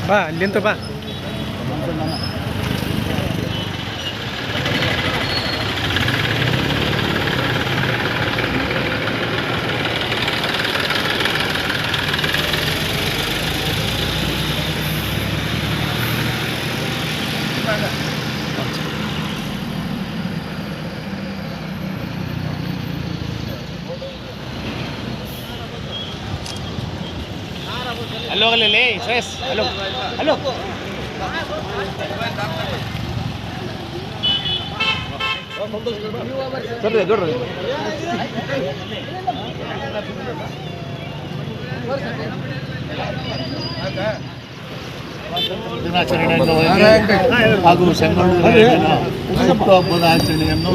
ಬಾ ಅಲ್ಲಿಂದ ಬಾ. ಹಲೋ ಅಲ್ಲೇ ಶ್ರೇಯಸ್, ಹಲೋ ಹಲೋ. ದಿನಾಚರಣೆಯನ್ನು ಹಾಗೂ ಸಂಗೊಳ್ಳಿ ಹುಟ್ಟುಹಬ್ಬದ ಆಚರಣೆಯನ್ನು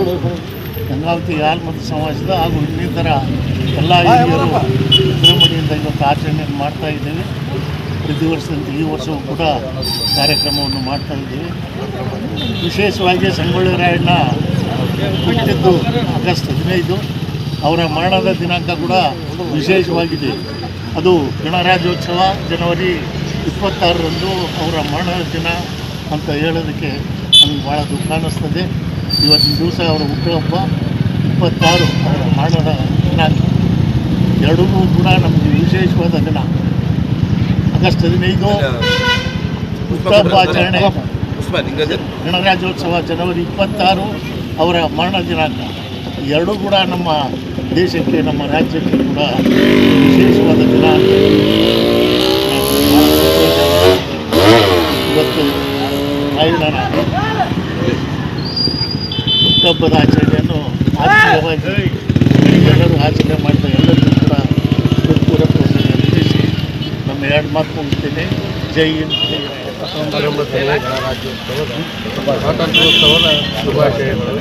ಗಂಗಾವತಿ ಆಲ್ಮತ ಸಮಾಜದ ಹಾಗೂ ಇನ್ನಿತರ ಎಲ್ಲ ಹಿರಿಯರು ವಿಜೃಂಭಣೆಯಿಂದ ಇವತ್ತು ಆಚರಣೆಯನ್ನು ಮಾಡ್ತಾ ಇದ್ದೇವೆ. ಪ್ರತಿ ವರ್ಷದಂತೆ ಈ ವರ್ಷವೂ ಕೂಡ ಕಾರ್ಯಕ್ರಮವನ್ನು ಮಾಡ್ತಾ ಇದ್ದೇವೆ. ವಿಶೇಷವಾಗಿ ಸಂಗೊಳ್ಳಿ ರಾಯಣ್ಣ ಹುಟ್ಟಿದ್ದು ಆಗಸ್ಟ್ 15, ಅವರ ಮರಣದ ದಿನಾಂಕ ಕೂಡ ವಿಶೇಷವಾಗಿದೆ. ಅದು ಗಣರಾಜ್ಯೋತ್ಸವ ಜನವರಿ 26ರಂದು ಅವರ ಮರಣದ ದಿನ ಅಂತ ಹೇಳೋದಕ್ಕೆ ನನಗೆ ಭಾಳ ದುಃಖ ಅನ್ನಿಸ್ತದೆ. ಇವತ್ತಿನ ದಿವಸ ಅವರ ಹುಟ್ಟುಹಬ್ಬ 26, ಅವರ ಮರಣದ ದಿನಾಂಕ ಎರಡೂ ಕೂಡ ನಮಗೆ ವಿಶೇಷವಾದ ದಿನ. ಆಗಸ್ಟ್ 15 ಹುಟ್ಟುಹಬ್ಬ ಆಚರಣೆ, ಗಣರಾಜ್ಯೋತ್ಸವ ಜನವರಿ 26 ಅವರ ಮರಣ ದಿನಾಂಕ, ಎರಡೂ ಕೂಡ ನಮ್ಮ ದೇಶಕ್ಕೆ, ನಮ್ಮ ರಾಜ್ಯಕ್ಕೆ ಕೂಡ ವಿಶೇಷವಾದ ದಿನ. ಇವತ್ತು ರಾಯಣ್ಣನ ಹುಟ್ಟುಹಬ್ಬದ ಆಚರಣೆಯನ್ನು ಆತ್ಮೀಯವಾಗಿ ಎಲ್ಲರೂ ಆಚರಣೆ ಮಾಡ್ತಾ ಎಲ್ಲರಿಗೂ ಕೂಡ ಹೃತ್ಪೂರ್ವಕವಾಗಿ ಅರ್ಪಿಸಿ ನಮ್ಮ ಎರಡು ಮಾತು ಮುಗಿಸ್ತೇನೆ. ಜೈ ಹಿಂದ್. ಸ್ವಾತಂತ್ರ್ಯೋತ್ಸವದ ಶುಭಾಶಯಗಳು.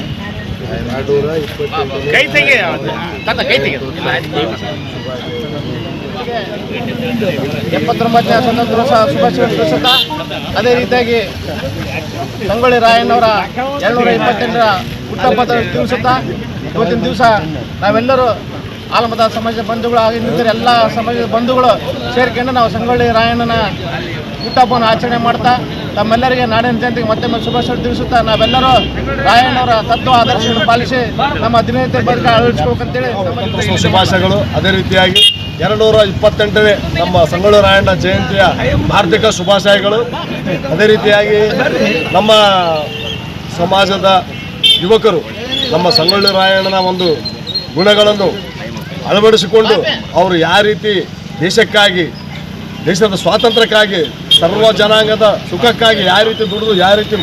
228 ಕೈ ತೆಗೆ ಕೈ ತೆಗೆ 79ನೇ ಸ್ವಾತಂತ್ರ್ಯೋತ್ಸವ ಶುಭಾಶಯಗಳು ತಿಳಿಸುತ್ತಾ, ಅದೇ ರೀತಿಯಾಗಿ ಸಂಗೊಳ್ಳಿ ರಾಯಣ್ಣವರ 228ರ ಹುಟ್ಟುಹಬ್ಬದ ತಿಳಿಸುತ್ತಾ, ಇವತ್ತಿನ ದಿವಸ ನಾವೆಲ್ಲರೂ ಆಲಮದ ಸಮಾಜದ ಬಂಧುಗಳು ಹಾಗೂ ಇನ್ನಿತರ ಎಲ್ಲ ಸಮಾಜದ ಬಂಧುಗಳು ಸೇರಿಕೊಂಡು ನಾವು ಸಂಗೊಳ್ಳಿ ರಾಯಣ್ಣನ ಹುಟ್ಟುಹಬ್ಬವನ್ನು ಆಚರಣೆ ಮಾಡ್ತಾ ತಮ್ಮೆಲ್ಲರಿಗೆ ನಾಡಿನ ಜನತೆಗೆ ಮತ್ತೊಮ್ಮೆ ಶುಭಾಶಯ ತಿಳಿಸುತ್ತಾ, ನಾವೆಲ್ಲರೂ ರಾಯಣ್ಣವರ ತತ್ವ ಆದರ್ಶಗಳನ್ನು ಪಾಲಿಸಿ ನಮ್ಮ ದಿನನಿತ್ಯ ಬದುಕು ಅಳವಡಿಸ್ಬೇಕಂತೇಳಿ ಶುಭಾಶಯಗಳು. ಅದೇ ರೀತಿಯಾಗಿ 228ನೇ ನಮ್ಮ ಸಂಗೊಳ್ಳಿ ರಾಯಣ್ಣ ಜಯಂತಿಯ ಹಾರ್ದಿಕ ಶುಭಾಶಯಗಳು. ಅದೇ ರೀತಿಯಾಗಿ ನಮ್ಮ ಸಮಾಜದ ಯುವಕರು ನಮ್ಮ ಸಂಗೊಳ್ಳಿ ರಾಯಣ್ಣನ ಒಂದು ಗುಣಗಳನ್ನು ಅಳವಡಿಸಿಕೊಂಡು ಅವರು ಯಾವ ರೀತಿ ದೇಶಕ್ಕಾಗಿ, ದೇಶದ ಸ್ವಾತಂತ್ರ್ಯಕ್ಕಾಗಿ, ಸರ್ವ ಜನಾಂಗದ ಸುಖಕ್ಕಾಗಿ ಯಾವ ರೀತಿ ದುಡಿದು ಯಾವ ರೀತಿ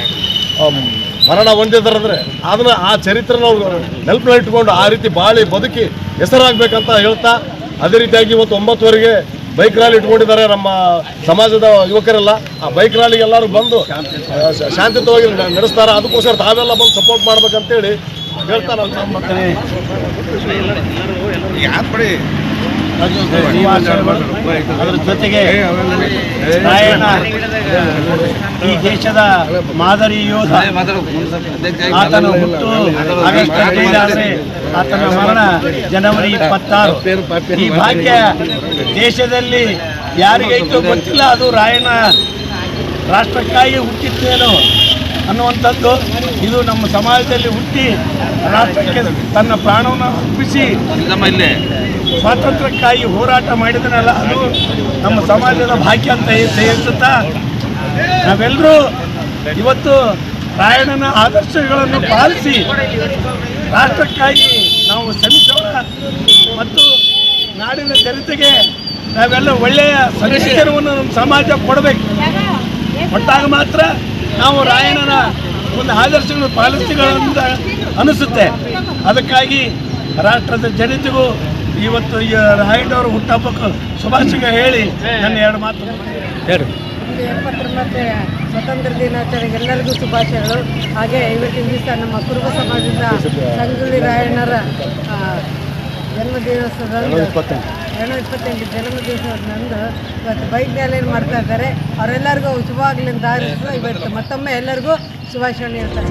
ಮರಣ ಹೊಂದಿದ್ರಂದರೆ ಅದನ್ನು ಆ ಚರಿತ್ರೆ ನಾವು ನೆನಪಿನಲ್ಲಿಟ್ಟುಕೊಂಡು ಆ ರೀತಿ ಬಾಳಿ ಬದುಕಿ ಹೆಸರಾಗಬೇಕಂತ ಹೇಳ್ತಾ, ಅದೇ ರೀತಿಯಾಗಿ ಇವತ್ತು 9ವರೆಗೆ ಬೈಕ್ ರ್ಯಾಲಿ ಇಟ್ಕೊಂಡಿದ್ದಾರೆ ನಮ್ಮ ಸಮಾಜದ ಯುವಕರೆಲ್ಲ. ಆ ಬೈಕ್ ರ್ಯಾಲಿಗೆ ಎಲ್ಲರೂ ಬಂದು ಶಾಂತಿಯುತವಾಗಿ ನಡೆಸ್ತಾರೆ. ಅದಕ್ಕೋಸ್ಕರ ತಾವೆಲ್ಲ ಬಂದು ಸಪೋರ್ಟ್ ಮಾಡ್ಬೇಕಂತೇಳಿ ಹೇಳ್ತಾ ನಾನು ಅದರ ಜೊತೆಗೆ ರಾಯಣ್ಣ ಈ ದೇಶದ ಮಾದರಿ ಯೋಧ. ಆತನ ಹುಟ್ಟು ಆಗಸ್ಟ್ 15 ಆದರೆ ಆತನ ಮರಣ ಜನವರಿ 26. ಈ ಭಾಗ್ಯ ದೇಶದಲ್ಲಿ ಯಾರಿಗೈತೋ ಗೊತ್ತಿಲ್ಲ. ಅದು ರಾಯಣ್ಣ ರಾಷ್ಟ್ರಕ್ಕಾಗಿ ಹುಟ್ಟಿದ್ದೇನೋ ಅನ್ನುವಂಥದ್ದು. ಇದು ನಮ್ಮ ಸಮಾಜದಲ್ಲಿ ಹುಟ್ಟಿ ರಾಷ್ಟ್ರಕ್ಕೆ ತನ್ನ ಪ್ರಾಣವನ್ನು ಅರ್ಪಿಸಿ ಸ್ವಾತಂತ್ರ್ಯಕ್ಕಾಗಿ ಹೋರಾಟ ಮಾಡಿದನಲ್ಲ, ಅದು ನಮ್ಮ ಸಮಾಜದ ಭಾಗ್ಯ ಅಂತ ಹೇಳ್ತಾ ನಾವೆಲ್ಲರೂ ಇವತ್ತು ರಾಯಣ್ಣನ ಆದರ್ಶಗಳನ್ನು ಪಾಲಿಸಿ ರಾಷ್ಟ್ರಕ್ಕಾಗಿ ನಾವು ಶ್ರಮಿಸೋಣ ಮತ್ತು ನಾಡಿನ ಜನತೆಗೆ ನಾವೆಲ್ಲ ಒಳ್ಳೆಯ ಸಂಸ್ಕಾರವನ್ನು ನಮ್ಮ ಸಮಾಜ ಕೊಡಬೇಕು. ಕೊಟ್ಟಾಗ ಮಾತ್ರ ನಾವು ರಾಯಣ್ಣನ ಒಂದು ಆದರ್ಶಗಳನ್ನು ಪಾಲಿಸಿಗಳಂತ ಅನಿಸುತ್ತೆ. ಅದಕ್ಕಾಗಿ ರಾಷ್ಟ್ರದ ಜನತೆಗೂ ಇವತ್ತು ರಾಯಣ್ಣವರ ಹುಟ್ಟುಹಬ್ಬಕ್ಕೆ ಶುಭಾಶಯ ಹೇಳಿ ನನ್ನ ಎರಡು ಮಾತು ಹೇಳಿ. 79ನೇ ಸ್ವತಂತ್ರ ದಿನಾಚರಣೆಗೆ ಎಲ್ಲರಿಗೂ ಶುಭಾಶಯಗಳು. ಹಾಗೆ ಇವತ್ತಿನ ದಿವಸ ನಮ್ಮ ಕುರುಬ ಸಮಾಜದ ಸಂಗೊಳ್ಳಿ ರಾಯಣ್ಣರ ಜನ್ಮದಿವಸದಂದು 228 ಜನ್ಮದಿವಸದಂದು ಇವತ್ತು ಬೈಕ್ ರ್ಯಾಲಿಯನ್ನು ಮಾಡ್ತಾ ಇದ್ದಾರೆ. ಅವರೆಲ್ಲರಿಗೂ ಶುಭವಾಗಲಿ ಅಂತ ಹಾರೈಸಿ ಇವತ್ತು ಮತ್ತೊಮ್ಮೆ ಎಲ್ಲರಿಗೂ ಶುಭಾಶಯ ಹೇಳ್ತಾರೆ.